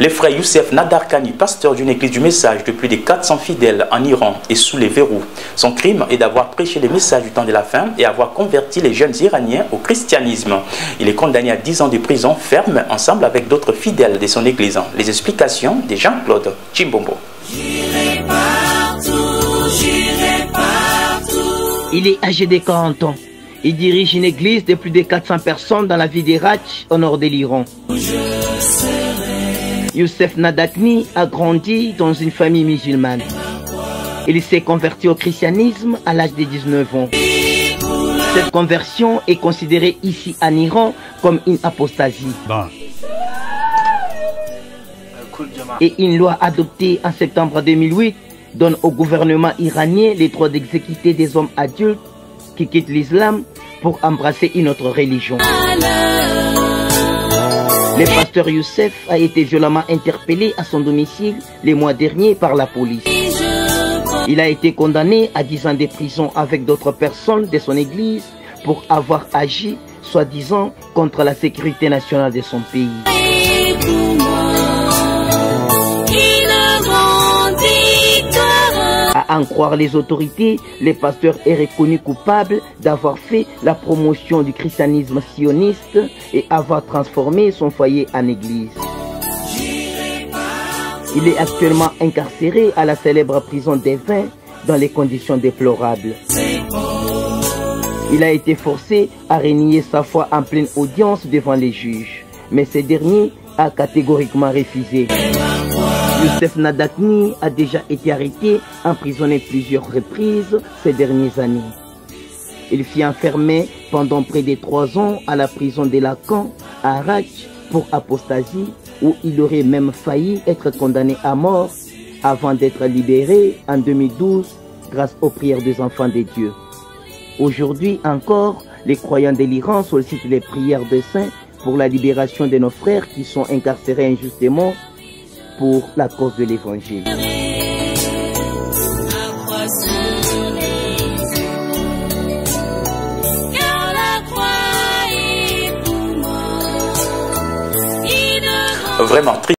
Les frères Youssef Nadarkhani, pasteur d'une église du message de plus de 400 fidèles en Iran, est sous les verrous. Son crime est d'avoir prêché les messages du temps de la fin et avoir converti les jeunes iraniens au christianisme. Il est condamné à 10 ans de prison ferme ensemble avec d'autres fidèles de son église. Les explications de Jean-Claude Chimbombo. Il est âgé de 40 ans. Il dirige une église de plus de 400 personnes dans la ville d'Hérat, au nord de l'Iran. Youssef Nadarkhani a grandi dans une famille musulmane. Il s'est converti au christianisme à l'âge de 19 ans. Cette conversion est considérée ici en Iran comme une apostasie. Et une loi adoptée en septembre 2008 donne au gouvernement iranien les droits d'exécuter des hommes adultes qui quittent l'islam pour embrasser une autre religion. Le pasteur Youssef a été violemment interpellé à son domicile les mois derniers par la police. Il a été condamné à 10 ans de prison avec d'autres personnes de son église pour avoir agi, soi-disant, contre la sécurité nationale de son pays. À en croire les autorités, le pasteur est reconnu coupable d'avoir fait la promotion du christianisme sioniste et avoir transformé son foyer en église. Il est actuellement incarcéré à la célèbre prison des Vins dans des conditions déplorables. Il a été forcé à renier sa foi en pleine audience devant les juges, mais ce dernier a catégoriquement refusé. Youssef Nadarkhani a déjà été arrêté, emprisonné plusieurs reprises ces dernières années. Il fut enfermé pendant près de 3 ans à la prison de Lacan, à Herat, pour apostasie, où il aurait même failli être condamné à mort avant d'être libéré en 2012 grâce aux prières des enfants de Dieu. Aujourd'hui encore, les croyants de l'Iran sollicitent les prières des saints pour la libération de nos frères qui sont incarcérés injustement pour la cause de l'évangile. Vraiment triste.